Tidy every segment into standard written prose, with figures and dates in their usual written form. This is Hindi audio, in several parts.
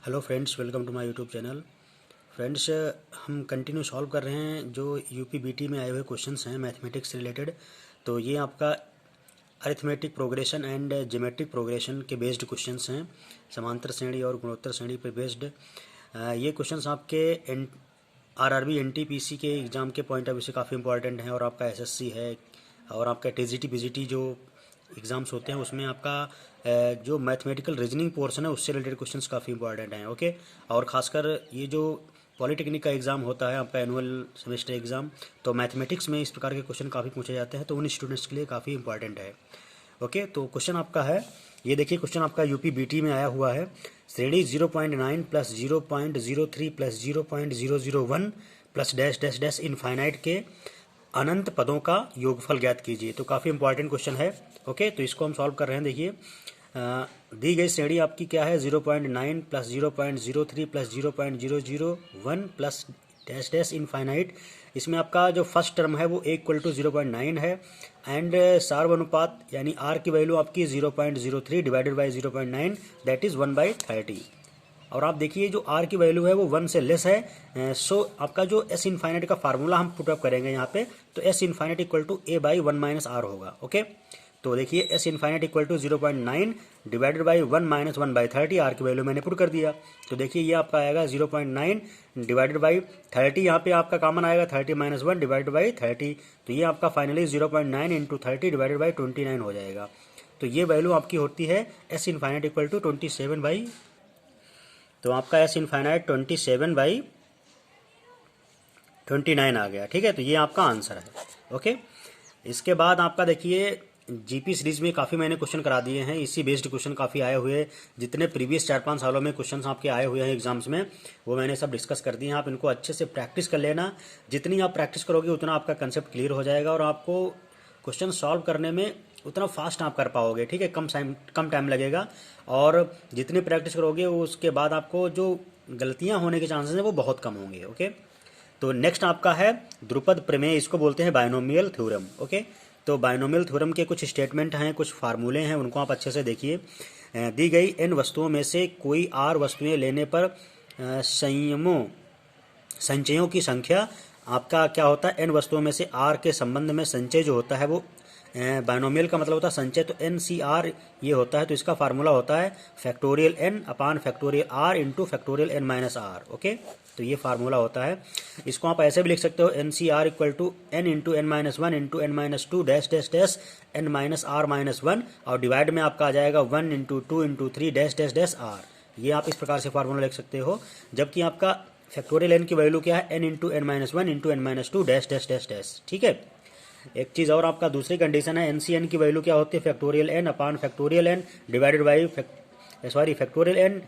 Hello friends, welcome to my YouTube channel. Friends, हम कंटिन्यू सॉल्व कर रहे हैं जो यूपी बीटी में आए हुए क्वेश्चंस हैं मैथमेटिक्स से रिलेटेड। तो ये आपका arithmetic progression and geometric progression के बेस्ड क्वेश्चंस हैं, समांतर श्रेणी और गुणोत्तर श्रेणी पर बेस्ड। ये क्वेश्चंस आपके आरआरबी एनटीपीसी के एग्ज़ाम के पॉइंट ऑफ व्यू से काफ़ी इंपॉर्टेंट हैं, और आपका एसएससी है और आपका टीजीटी पीजीटी जो एग्ज़ाम्स होते हैं उसमें आपका जो मैथमेटिकल रीजनिंग पोर्शन है उससे रिलेटेड क्वेश्चंस काफ़ी इंपॉर्टेंट हैं। ओके, और ख़ासकर ये जो पॉलिटेक्निक का एग्ज़ाम होता है आपका एनुअल सेमेस्टर एग्ज़ाम, तो मैथमेटिक्स में इस प्रकार के क्वेश्चन काफ़ी पूछे जाते हैं, तो उन स्टूडेंट्स के लिए काफ़ी इंपॉर्टेंट है। ओके, तो क्वेश्चन आपका है, ये देखिए क्वेश्चन आपका यूपी बीटी में आया हुआ है। श्रेणी 0.9 plus 0.03 plus 0.001 plus dash dash dash infinite के अनंत पदों का योगफल ज्ञात कीजिए। तो काफ़ी इंपॉर्टेंट क्वेश्चन है। ओके, तो इसको हम सॉल्व कर रहे हैं। देखिए, दी गई श्रेणी आपकी क्या है, 0.9 plus 0.03 plus 0.001 plus dash dash infinite. इसमें आपका जो फर्स्ट टर्म है वो =0.9 है, एंड सार्वनुपात यानी आर की वैल्यू आपकी 0.03 डिवाइडेड बाई 0.9 दैट इज़ 1/30। और आप देखिए जो आर की वैल्यू है वो 1 से लेस है। सो आपका जो एस इनफाइनाइट का फार्मूला हम पुटअप करेंगे यहाँ पे, तो S infinite equal to a by 1 minus R होगा। ओके, तो देखिए S infinite equal to 0.9 divided by 1 minus 1/30, R की वैल्यू मैंने पुट कर दिया। तो देखिए ये आपका आएगा 0.9 डिवाइडेड बाई 30, यहाँ पे आपका कॉमन आएगा 30 माइनस 1 डिवाइडेड बाई 30, तो ये आपका फाइनली 0.9 इंटू 30 डिवाइडेड बाई 29 हो जाएगा। तो ये वैल्यू आपकी होती है S infinite equal to 27 by, तो आपका एस इनफाइनाइट 27/29 आ गया। ठीक है, तो ये आपका आंसर है। ओके, इसके बाद आपका देखिए जीपी सीरीज में काफ़ी मैंने क्वेश्चन करा दिए हैं, इसी बेस्ड क्वेश्चन काफ़ी आए हुए हैं। जितने प्रीवियस 4-5 सालों में क्वेश्चंस आपके आए हुए हैं एग्जाम्स में, वो मैंने सब डिस्कस कर दिए हैं। आप इनको अच्छे से प्रैक्टिस कर लेना। जितनी आप प्रैक्टिस करोगे उतना आपका कंसेप्ट क्लियर हो जाएगा, और आपको क्वेश्चन सॉल्व करने में उतना फास्ट आप कर पाओगे। ठीक है, कम टाइम लगेगा, और जितनी प्रैक्टिस करोगे उसके बाद आपको जो गलतियां होने के चांसेस हैं वो बहुत कम होंगे। ओके, तो नेक्स्ट आपका है ध्रुपद प्रमेय, इसको बोलते हैं बायनोमियल थ्योरम। ओके, तो बायनोमियल थ्योरम के कुछ स्टेटमेंट हैं, कुछ फार्मूले हैं, उनको आप अच्छे से देखिए। दी गई n वस्तुओं में से कोई r वस्तुएं लेने पर संचयों की संख्या आपका क्या होता है, n वस्तुओं में से r के संबंध में संचय जो होता है वो बायनोमियल का मतलब होता है संचय, तो NCR ये होता है। तो इसका फार्मूला होता है factorial n upon factorial r into factorial n minus R. Okay, तो ये फार्मूला होता है। इसको आप ऐसे भी लिख सकते हो NCR equal to n into n minus 1 into n minus 2 dash dash dash n minus r minus 1, और डिवाइड में आपका आ जाएगा 1 into 2 into 3 dash dash dash r। ये आप इस प्रकार से फार्मूला लिख सकते हो, जबकि आपका फैक्टोरियल n की वैल्यू क्या है, n into n minus 1 into n minus 2 dash dash dash dash. ठीक है, एक चीज़ और आपका दूसरी कंडीशन है, NCN की वैल्यू क्या होती है, factorial n upon factorial n divided by factorial n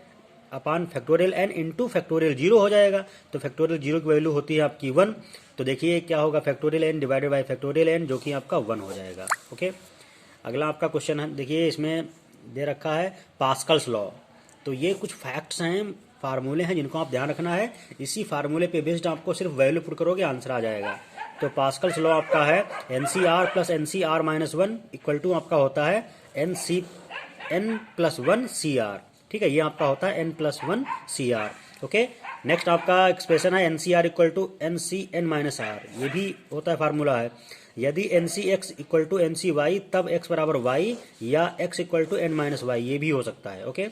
upon factorial n into factorial 0 हो जाएगा। तो फैक्टोरियल 0 की वैल्यू होती है आपकी 1, तो देखिए क्या होगा factorial n divided by factorial n जो कि आपका 1 हो जाएगा। ओके, अगला आपका क्वेश्चन है, देखिए इसमें दे रखा है पास्कल्स लॉ। तो ये कुछ फैक्ट्स हैं, फार्मूले हैं जिनको आप ध्यान रखना है। इसी फार्मूले पे बेस्ड आपको सिर्फ वैल्यू पुट करोगे आंसर आ जाएगा। तो पास्कल्स लॉ आपका है NCR plus NCR minus 1 equal to आपका होता है n प्लस 1 CR। ठीक है, ये आपका होता है n plus 1 CR। Okay, next आपका एक्सप्रेशन है NCR equal to NCN minus R, ये भी होता है फार्मूला है। यदि NCX इक्वल टू NCY तब x बराबर y, या x equal to n minus y, ये भी हो सकता है। ओके,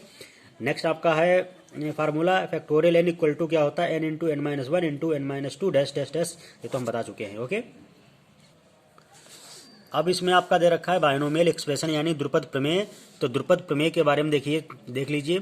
नेक्स्ट आपका है formula factorial n equal to क्या होता है n into n minus 1 into n minus 2 dash dash dash, ये तो हम बता चुके हैं। ओके, अब इसमें आपका दे रखा है बायनोमियल एक्सप्रेशन यानी ध्रुपद प्रमेय। तो ध्रुपद प्रमेय के बारे में देख लीजिए।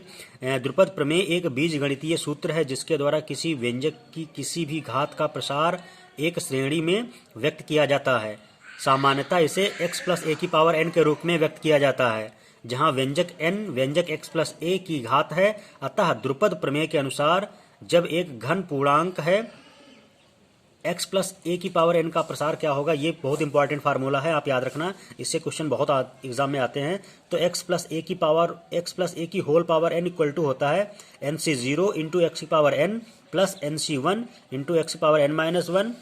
ध्रुपद प्रमेय एक बीजगणितीय सूत्र है जिसके द्वारा किसी व्यंजक की किसी भी घात का प्रसार एक श्रेणी में व्यक्त किया जाता है। सामान्यतः इसे x प्लस ए की पावर n के रूप में व्यक्त किया जाता है, जहां व्यंजक n व्यंजक x प्लस ए की घात है। अतः ध्रुपद प्रमेय के अनुसार जब एक घन पूर्णांक है x प्लस ए की पावर n का प्रसार क्या होगा, ये बहुत इंपॉर्टेंट फार्मूला है, आप याद रखना, इससे क्वेश्चन बहुत एग्जाम में आते हैं। तो x प्लस ए की whole power n equal to होता है NC0 इंटू एक्स की power n plus NC1 into x की पावर n माइनस 1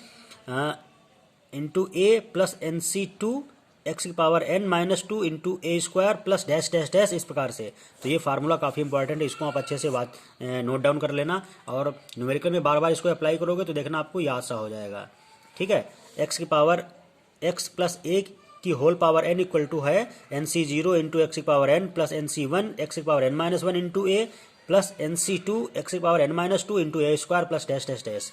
इंटू ए प्लस NC2 एक्स की power n minus two into ए square plus dash dash dash, इस प्रकार से। तो ये फार्मूला काफ़ी इंपॉर्टेंट है, इसको आप अच्छे से बात नोट डाउन कर लेना, और न्यूमेरिकल में बार बार इसको अप्लाई करोगे तो देखना आपको याद सा हो जाएगा। ठीक है, एक्स की पावर x प्लस ए की whole power n equal to है nc0 इंटू एक्स की power n plus nc1 x की power n minus one into ए प्लस nc2 एक्स की power n minus two into A square plus dash dash dash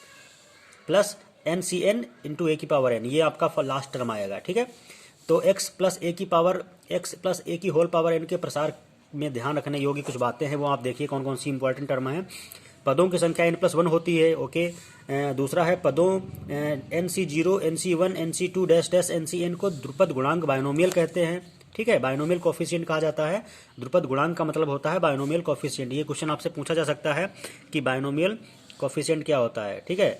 plus ncn into a की पावर n, ये आपका लास्ट टर्म आएगा। ठीक है, तो x प्लस ए की होल पावर n के प्रसार में ध्यान रखने योग्य कुछ बातें हैं, वो आप देखिए कौन कौन सी इंपॉर्टेंट टर्म हैं। पदों की संख्या n+1 होती है, ओके। दूसरा है पदों nc0 nc1 nc2 dash dash ncn को ध्रुपद गुणांक बाइनोमियल कहते हैं। ठीक है, बाइनोमियल कोफिशिएंट कहा जाता है। ध्रुपद गुणांक का मतलब होता है बाइनोमियल कोफिशिएंट। ये क्वेश्चन आपसे पूछा जा सकता है कि बाइनोमियल कोफिशिएंट क्या होता है। ठीक है,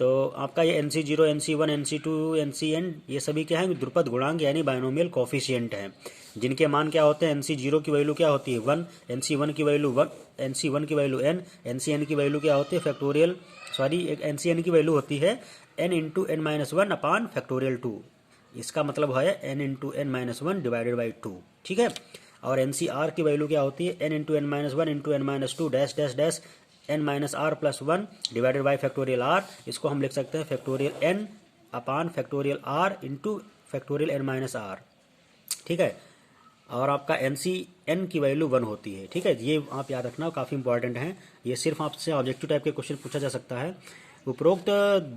तो आपका ये nc0 nc1 nc2 ncn ये सभी क्या है, ध्रुपद गुणांक यानी बाइनोमियल कोफिशिएंट हैं, जिनके मान क्या होते हैं, nc0 की वैल्यू क्या होती है 1, nc1 की वैल्यू 1, nc1 की वैल्यू n, ncn की वैल्यू क्या होती है फैक्टोरियल एक ncn की वैल्यू होती है n into n minus one upon factorial 2। इसका मतलब है n into n minus one divided by 2। ठीक है, और ncr की वैल्यू क्या होती है n into n minus one into n minus two dash dash dash n minus R plus one divided by factorial R. इसको हम लिख सकते हैं फैक्टोरियल n upon factorial R into factorial n minus R. ठीक है, और आपका nc n की वैल्यू 1 होती है। ठीक है, ये आप याद रखना, काफ़ी इंपॉर्टेंट है, ये सिर्फ आपसे ऑब्जेक्टिव टाइप के क्वेश्चन पूछा जा सकता है। उपरोक्त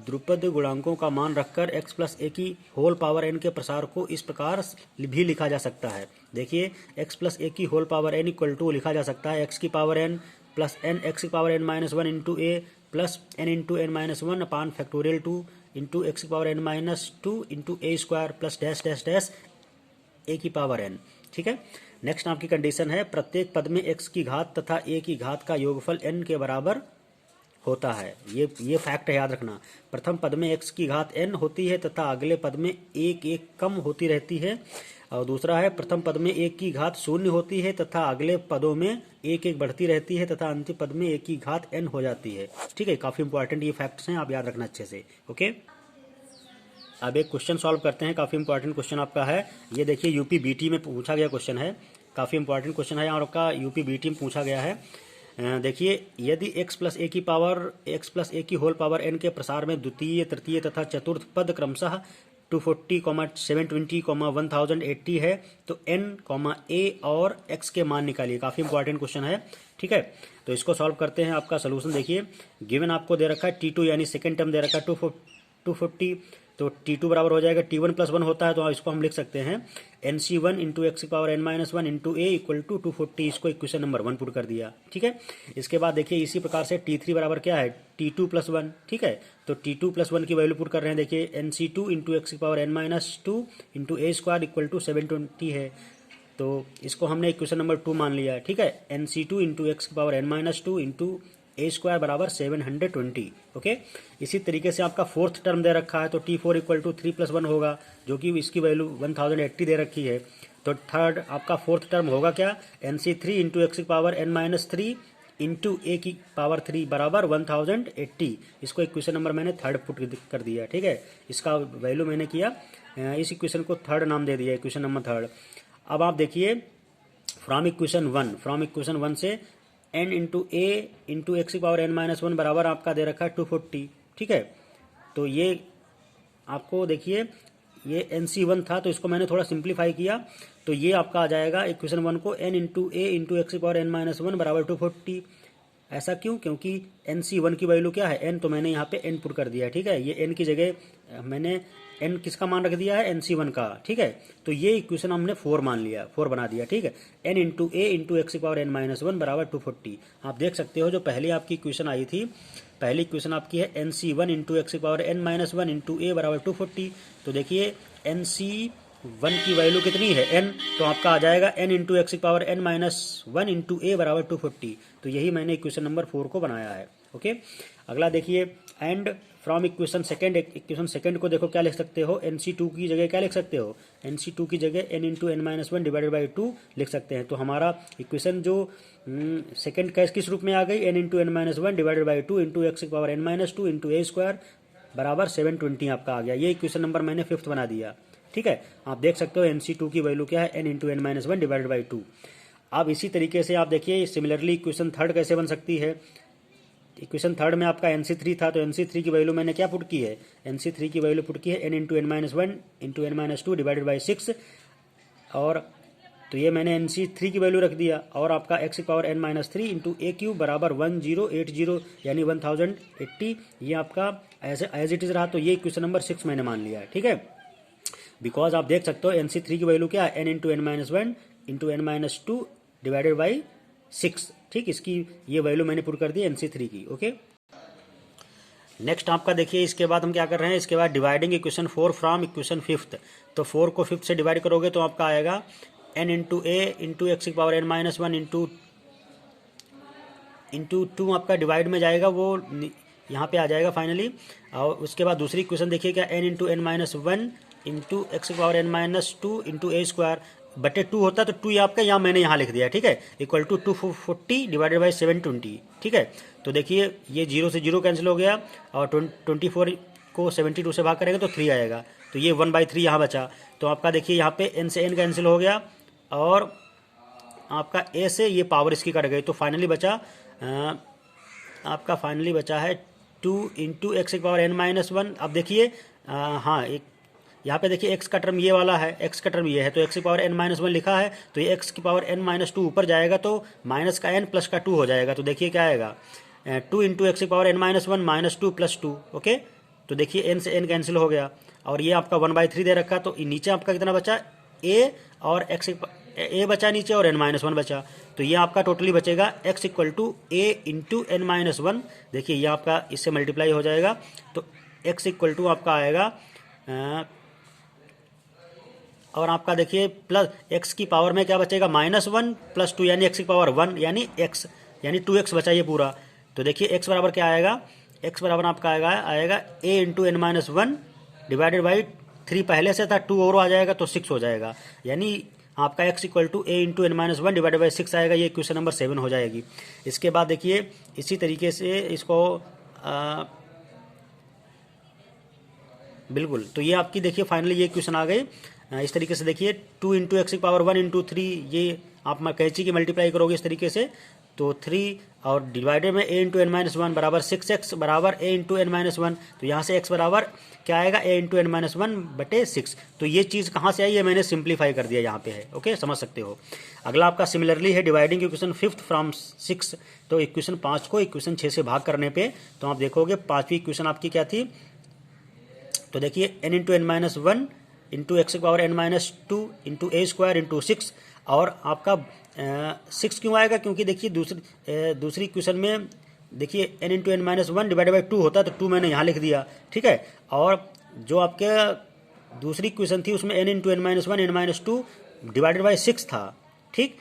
ध्रुपद गुणांकों का मान रखकर x प्लस ए की होल पावर n के प्रसार को इस प्रकार भी लिखा जा सकता है। देखिए, x प्लस ए की whole power n equal to लिखा जा सकता है x की power n plus n x की power n minus one into ए plus n into n minus one upon factorial 2 into x की power n minus two into A square plus dash dash dash A की पावर n। ठीक है, नेक्स्ट आपकी कंडीशन है प्रत्येक पद में x की घात तथा a की घात का योगफल n के बराबर होता है। ये फैक्ट है, याद रखना। प्रथम पद में x की घात n होती है तथा अगले पद में एक एक कम होती रहती है। और दूसरा है प्रथम पद में एक की घात 0 होती है तथा अगले पदों में एक एक बढ़ती रहती है तथा अंतिम पद में एक की घात n हो जाती है। ठीक है, काफ़ी इंपॉर्टेंट ये फैक्ट्स हैं, आप याद रखना अच्छे से। ओके, अब एक क्वेश्चन सॉल्व करते हैं, काफ़ी इंपॉर्टेंट क्वेश्चन आपका है। ये देखिए यूपी बीटी में पूछा गया क्वेश्चन है, काफ़ी इंपॉर्टेंट क्वेश्चन है और आपका यूपी बीटी में पूछा गया है। देखिए, यदि x प्लस ए की होल पावर n के प्रसार में द्वितीय तृतीय तथा चतुर्थ पद क्रमशः 240, 720, 1080 है तो n, a और x के मान निकालिए। काफ़ी इंपॉर्टेंट क्वेश्चन है। ठीक है, तो इसको सॉल्व करते हैं। आपका सोल्यूशन देखिए, गिवन आपको दे रखा है t2 यानी सेकेंड टर्म दे रखा है 240, तो t2 बराबर हो जाएगा t1 प्लस 1 होता है, तो इसको हम लिख सकते हैं nc1 इंटू एक्स की power n minus one into a equal to 240। इसको इक्वेशन नंबर 1 पुट कर दिया। ठीक है, इसके बाद देखिए इसी प्रकार से t3 बराबर क्या है t2 प्लस 1। ठीक है, तो t2 प्लस 1 की वैल्यू पुट कर रहे हैं। देखिए nc2 इंटू एक्स की power n minus two into A square equal to 720 है, तो इसको हमने इक्वेशन नंबर 2 मान लिया। ठीक है, nc2 इंटू एक्स की power n minus two into ए स्क्वायर बराबर 720। ओके, इसी तरीके से आपका फोर्थ टर्म दे रखा है, तो t4 इक्वल टू 3 प्लस 1 होगा, जो कि इसकी वैल्यू 1080 दे रखी है। तो थर्ड आपका फोर्थ टर्म होगा क्या, nc3 इंटू एक्स की power n minus three into a की पावर 3 बराबर 1080। इसको इक्वेशन नंबर मैंने थर्ड पुट कर दिया। ठीक है, इसका वैल्यू मैंने किया, इस इक्वेशन को थर्ड नाम दे दिया, इक्वेशन नंबर थर्ड। अब आप देखिए फ्रॉम इक्वेशन वन से n इंटू ए इंटू एक्स की पावर n माइनस वन बराबर आपका दे रखा है 240। ठीक है, तो ये आपको देखिए ये nc1 था, तो इसको मैंने थोड़ा सिंप्लीफाई किया, तो ये आपका आ जाएगा इक्वेशन 1 को n इंटू ए इंटू एक्स की पावर n माइनस वन बराबर 240। ऐसा क्यों, क्योंकि nc1 की वैल्यू क्या है n, तो मैंने यहाँ पे n पुट कर दिया। ठीक है, ये n की जगह मैंने n किसका मान रख दिया है nc1 का। ठीक है, तो ये इक्वेशन हमने 4 मान लिया, 4 बना दिया। ठीक है, n इंटू ए इंटू एक्स की पावर n माइनस वन बराबर 240। आप देख सकते हो जो पहले आपकी इक्वेशन आई थी, पहली इक्वेशन आपकी है nc1 इंटू एक्स की power n minus one into a बराबर 240। तो देखिए nc1 की वैल्यू कितनी है n, तो आपका आ जाएगा n इंटू एक्स की power n minus one into a बराबर 240। तो यही मैंने इक्वेशन नंबर 4 को बनाया है। ओके, अगला देखिए एंड फ्रॉम इक्वेशन सेकंड को देखो क्या लिख सकते हो, nc2 की जगह क्या लिख सकते हो, nc2 की जगह n into n minus one divided by 2 लिख सकते हैं। तो हमारा इक्वेशन जो सेकंड कैश किस रूप में आ गई, n into n minus one divided by 2 into x की power n minus two into ए स्क्वायर बराबर 720 आपका आ गया। ये इक्वेशन नंबर मैंने 5th बना दिया। ठीक है, आप देख सकते हो NC2 की वैल्यू क्या है, n into n minus one divided by 2। अब इसी तरीके से आप देखिए सिमिलरली इक्वेशन थर्ड कैसे बन सकती है। इक्वेशन थर्ड में आपका NC3 था, तो NC3 की वैल्यू मैंने क्या पुट की है, NC3 की वैल्यू पुट की है n into n minus one into n minus two divided by 6। और तो ये मैंने NC3 की वैल्यू रख दिया, और आपका x की power n minus three into a cube बराबर 1080 यानी 1080, ये आपका एज इट इज़ रहा। तो ये इक्वेशन नंबर 6 मैंने मान लिया है, ठीक है। बिकॉज आप देख सकते हो NC3 की वैल्यू क्या है, n into n minus one into n minus two divided by 6, ठीक। इसकी ये वैल्यू मैंने पुट कर दी NC3 की, ओके। नेक्स्ट आपका देखिए इसके बाद हम क्या कर रहे हैं, इसके बाद dividing equation 4 from equation 5th। तो 4 को 5th से डिवाइड करोगे तो आपका आएगा n इंटू ए इंटू एक्स की power n minus one into two आपका डिवाइड में जाएगा, वो यहाँ पे आ जाएगा फाइनली। और उसके बाद दूसरी इक्वेशन देखिए क्या, n into n minus one into x की power n minus two into ए स्क्वायर बटे 2 होता है, तो 2 आपका यहाँ मैंने यहाँ लिख दिया, ठीक है, इक्वल टू 240 डिवाइडेड बाई 720, ठीक है। तो देखिए ये 0 से 0 कैंसिल हो गया, और 24 को 72 से भाग करेंगे तो 3 आएगा, तो ये 1/3 यहाँ बचा। तो आपका देखिए यहाँ पे n से n कैंसिल हो गया, और आपका a से ये पावर इसकी कट गई, तो फाइनली बचा आपका फाइनली बचा है 2 इंटू एक्स की पावर n माइनस वन। अब देखिए हाँ, एक यहाँ पे देखिए x का टर्म ये वाला है, x का टर्म ये है, तो x की पावर n माइनस वन लिखा है, तो ये x की पावर n माइनस टू ऊपर जाएगा तो माइनस का n प्लस का 2 हो जाएगा। तो देखिए क्या आएगा, 2 इंटू एक्स की power n minus one minus two plus 2, okay. तो देखिए n से n कैंसिल हो गया, और ये आपका 1/3 दे रखा, तो नीचे आपका कितना बचा, a और x a बचा नीचे, और n माइनस वन बचा। तो ये आपका टोटली बचेगा x equal to a into n minus one. देखिए ये आपका इससे मल्टीप्लाई हो जाएगा, तो x इक्वल टू आपका आएगा और आपका देखिए प्लस x की पावर में क्या बचेगा, माइनस वन प्लस टू यानी x की पावर 1 यानी x यानी 2x बचा ये पूरा। तो देखिए x बराबर क्या आएगा, x बराबर आपका आएगा a into n minus one divided by 3 पहले से था, 2 और आ जाएगा तो 6 हो जाएगा, यानी आपका x equal to a into n minus one divided by 6 आएगा। ये क्वेश्चन नंबर 7 हो जाएगी। इसके बाद देखिए इसी तरीके से इसको बिल्कुल, तो ये आपकी देखिए फाइनली ये क्वेश्चन आ गए इस तरीके से। देखिए 2 इंटू एक्स की पावर 1 इंटू थ्री, ये आप कैंची की मल्टीप्लाई करोगे इस तरीके से, तो 3 और डिवाइडेड में a into n minus one बराबर 6x बराबर a into n minus one. तो यहाँ से x बराबर क्या आएगा, a into n minus one बटे 6। तो ये चीज़ कहाँ से आई है, मैंने सिंप्लीफाई कर दिया यहाँ पे है, ओके, समझ सकते हो। अगला आपका सिमिलरली है डिवाइडिंग इक्वेशन 5th फ्रॉम 6। तो इक्वेशन 5 को इक्वेशन 6 से भाग करने पे तो आप देखोगे पाँचवीं इक्वेशन आपकी क्या थी। तो देखिए n into n minus one into x की power n minus two into ए स्क्वायर इंटू 6, और आपका 6 क्यों आएगा, क्योंकि देखिए दूसरी इक्वेशन में देखिए n into n minus one divided by 2 होता है, तो 2 मैंने यहाँ लिख दिया, ठीक है। और जो आपके दूसरी इक्वेशन थी उसमें n into n minus one n minus two divided by 6 था, ठीक।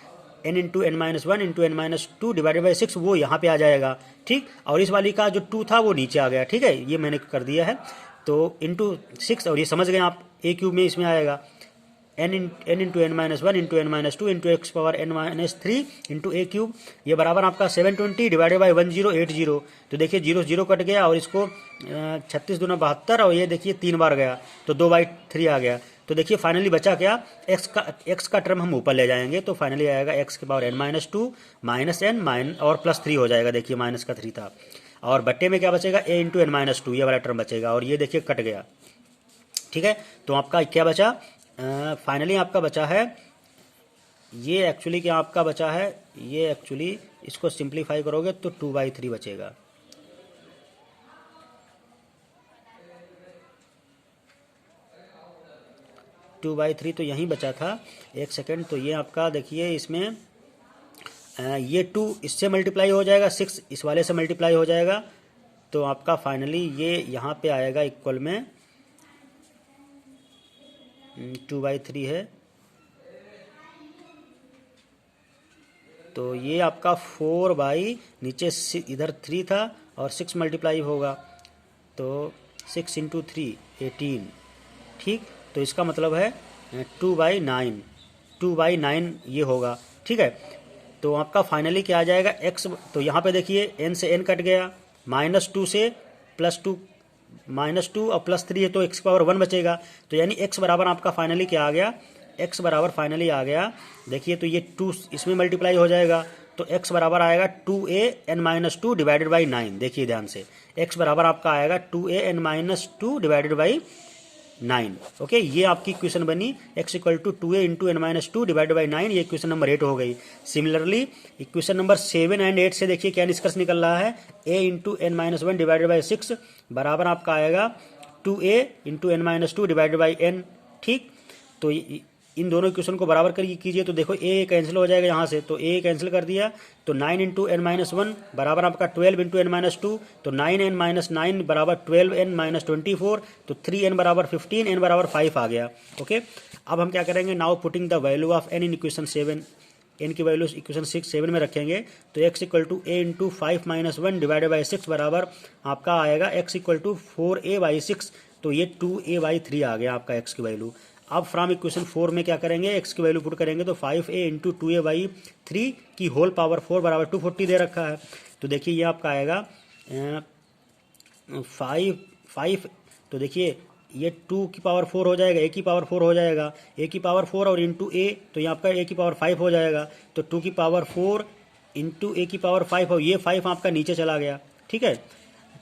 n into n minus one into n minus two divided by 6 वो यहाँ पे आ जाएगा, ठीक। और इस वाली का जो 2 था वो नीचे आ गया, ठीक है, ये मैंने कर दिया है। तो इंटू 6, और ये समझ गए आप, ए क्यूब में इसमें आएगा n into n minus one into n minus two into x power n minus three into a cube, ये बराबर आपका 720 डिवाइडेड बाई 1080। तो देखिए 0 0 कट गया, और इसको 36 दूना 72, और ये देखिए 3 बार गया तो 2/3 आ गया। तो देखिए फाइनली बचा क्या, x का टर्म हम ऊपर ले जाएंगे, तो फाइनली आएगा x की power n minus to minus n और प्लस 3 हो जाएगा। देखिए माइनस का 3 था, और बट्टे में क्या बचेगा, a into n minus two, ये वाला टर्म बचेगा, और ये देखिए कट गया, ठीक है। तो आपका क्या बचा, फाइनली आपका बचा है ये एक्चुअली क्या आपका बचा है, ये एक्चुअली इसको सिंप्लीफाई करोगे तो 2/3 बचेगा। टू बाई थ्री तो यहीं बचा था, एक सेकेंड। तो ये आपका देखिए इसमें ये 2 इससे मल्टीप्लाई हो जाएगा, 6 इस वाले से मल्टीप्लाई हो जाएगा, तो आपका फाइनली ये यहाँ पे आएगा इक्वल में 2/3 है, तो ये आपका 4 बाई नीचे इधर 3 था और 6 मल्टीप्लाई होगा, तो 6 इंटू 3 18, ठीक। तो इसका मतलब है 2/9 ये होगा, ठीक है। तो आपका फाइनली क्या आ जाएगा x, तो यहाँ पे देखिए n से n कट गया, -2 से +2 -2 और +3 है तो x की पावर 1 बचेगा। तो यानी x बराबर आपका फाइनली क्या आ गया, x बराबर फाइनली आ गया, देखिए तो ये 2 इसमें मल्टीप्लाई हो जाएगा तो x बराबर आएगा 2a(n-2) डिवाइडेड बाई 9। देखिए ध्यान से x बराबर आपका आएगा 2a(n-2) डिवाइडेड बाई 9। ओके, ये आपकी इक्वेशन बनी x equal to 2a(n-2) divided by 9। ये इक्वेशन नंबर 8 हो गई। सिमिलरली इक्वेशन नंबर 7 एंड 8 से देखिए क्या निष्कर्ष निकल रहा है, a(n-1) डिवाइडेड बाई 6 बराबर आपका आएगा 2a(n-2) डिवाइडेड बाई n। ठीक, तो इन दोनों इक्वेशन को बराबर कर कीजिए तो देखो a कैंसिल हो जाएगा यहाँ से, तो a कैंसिल कर दिया तो 9(n-1) बराबर आपका 12(n-2), तो 9n-9 बराबर 12n-24, तो 3n बराबर 15, n बराबर 5 आ गया। ओके, अब हम क्या करेंगे, now putting the value of n in equation 7, n की वैल्यू इक्वेशन 7 में रखेंगे तो x equal to a(5-1) divided by 6 बराबर आपका आएगा x इक्वल टू 4a/6, तो ये 2a/3 आ गया आपका x की वैल्यू। अब फ्रॉम इक्वेशन 4 में क्या करेंगे, x की वैल्यू पुट करेंगे तो 5a इंटू 2a/3 की होल पावर 4 बराबर 240 दे रखा है। तो देखिए ये आपका आएगा 5, तो देखिए ये 2 की पावर 4 हो जाएगा, a की पावर 4 हो जाएगा, a की पावर 4 और इंटू a, तो यहाँ आपका a की पावर 5 हो जाएगा, तो 2 की पावर 4 इंटू a की पावर 5 और ये 5 आपका नीचे चला गया। ठीक है,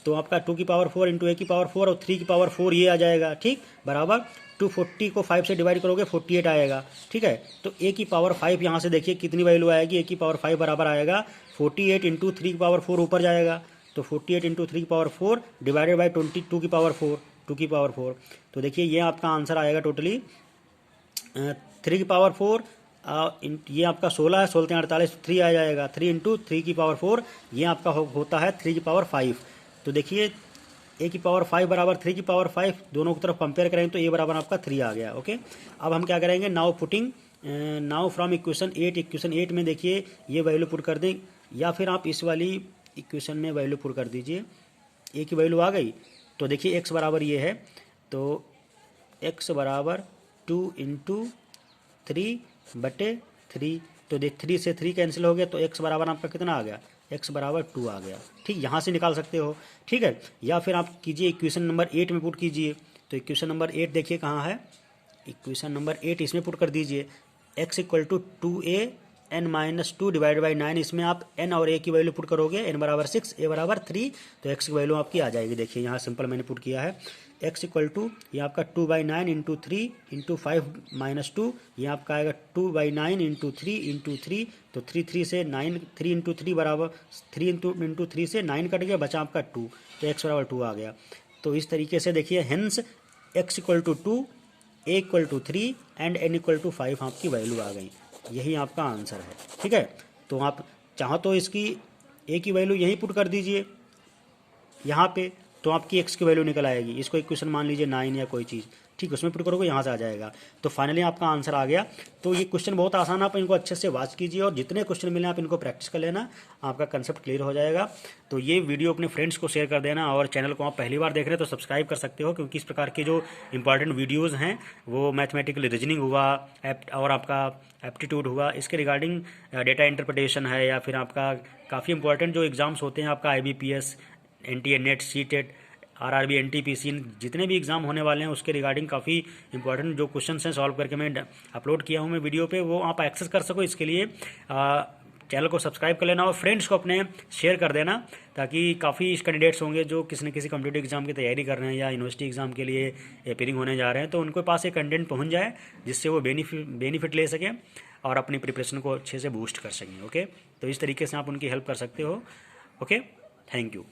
तो आपका 2 की पावर 4 इंटू a की पावर 4 और 3 की पावर 4 ये आ जाएगा। ठीक, बराबर 240 को 5 से डिवाइड करोगे 48 आएगा। ठीक है, तो a की पावर 5 यहाँ से देखिए कितनी वैल्यू आएगी, a की पावर 5 बराबर आएगा 48 इंटू 3 की पावर 4 ऊपर जाएगा, तो 48 इंटू 3 की पावर 4 डिवाइडेड बाई 22 की पावर 4, 2 की पावर 4, तो देखिए ये आपका आंसर आएगा टोटली 3 की पावर 4, ये आपका 16 है, 16 48, 3 आ जाएगा, 3 इंटू 3 की पावर 4, ये आपका होता है 3 की पावर 5। तो देखिए a की पावर 5 बराबर 3 की पावर 5, दोनों की तरफ कंपेयर करेंगे तो a बराबर आपका 3 आ गया। ओके, अब हम क्या करेंगे, now putting now from equation 8 में देखिए ये वैल्यू पुट कर दें, या फिर आप इस वाली इक्वेशन में वैल्यू पुट कर दीजिए। a की वैल्यू आ गई तो देखिए x बराबर ये है, तो x बराबर 2 इंटू 3/3, तो देख 3 से 3 कैंसिल हो गया तो x बराबर आपका कितना आ गया, x बराबर 2 आ गया। ठीक, यहाँ से निकाल सकते हो। ठीक है, या फिर आप कीजिए इक्वेशन नंबर 8 में पुट कीजिए, तो इक्वेशन नंबर 8 देखिए कहाँ है, इक्वेशन नंबर 8 इसमें पुट कर दीजिए, x equal to 2a(n-2) divide by 9, इसमें आप n और a की वैल्यू पुट करोगे, n बराबर 6, a बराबर 3, तो x की वैल्यू आपकी आ जाएगी। देखिए यहाँ सिंपल मैंने पुट किया है, x इक्वल टू ये आपका 2/9 इंटू 3 इंटू 5-2, ये आपका आएगा 2/9 इंटू 3 इंटू 3, तो 3 से 9, 3 इंटू 3 बराबर 3 इंटू 3 से 9 कट गया, बचा आपका 2, तो x बराबर 2 आ गया। तो इस तरीके से देखिए hence x equal to 2, a equal to 3 and n equal to 5 आपकी वैल्यू आ गई। यही आपका आंसर है। ठीक है, तो आप चाहो तो इसकी a की वैल्यू यहीं पुट कर दीजिए यहाँ पे, तो आपकी x की वैल्यू निकल आएगी। इसको इक्वेशन मान लीजिए 9 या कोई चीज़, ठीक, उसमें पुट करोगे यहाँ से आ जाएगा। तो फाइनली आपका आंसर आ गया। तो ये क्वेश्चन बहुत आसान है, आप इनको अच्छे से वॉच कीजिए और जितने क्वेश्चन मिले आप इनको प्रैक्टिस कर लेना, आपका कंसेप्ट क्लियर हो जाएगा। तो ये वीडियो अपने फ्रेंड्स को शेयर कर देना, और चैनल को आप पहली बार देख रहे हैं तो सब्सक्राइब कर सकते हो, क्योंकि इस प्रकार के जो इंपॉर्टेंट वीडियोज़ हैं वो मैथमेटिकल रीजनिंग हुआ और आपका एप्टीट्यूड हुआ, इसके रिगार्डिंग डेटा इंटरप्रिटेशन है, या फिर आपका काफ़ी इंपॉर्टेंट जो एग्ज़ाम्स होते हैं आपका IBPS, NTA net, CTET, RRB, NTPC, जितने भी एग्ज़ाम होने वाले हैं उसके रिगार्डिंग काफ़ी इंपॉर्टेंट जो क्वेश्चन हैं सॉल्व करके मैं अपलोड किया हूँ मैं वीडियो पे, वो आप एक्सेस कर सको। इसके लिए चैनल को सब्सक्राइब कर लेना और फ्रेंड्स को अपने शेयर कर देना, ताकि काफ़ी कैंडिडेट्स होंगे जो किसी न किसी कॉम्पिटिटिव एग्जाम की तैयारी कर रहे हैं या यूनिवर्सिटी एग्जाम के लिए अपेयरिंग होने जा रहे हैं, तो उनके पास ये कंटेंट पहुँच जाए जिससे वो बेनिफिट ले सकें और अपनी प्रिपरेशन को अच्छे से बूस्ट कर सकें। ओके, तो इस तरीके से आप उनकी हेल्प कर सकते हो। Okay, thank you.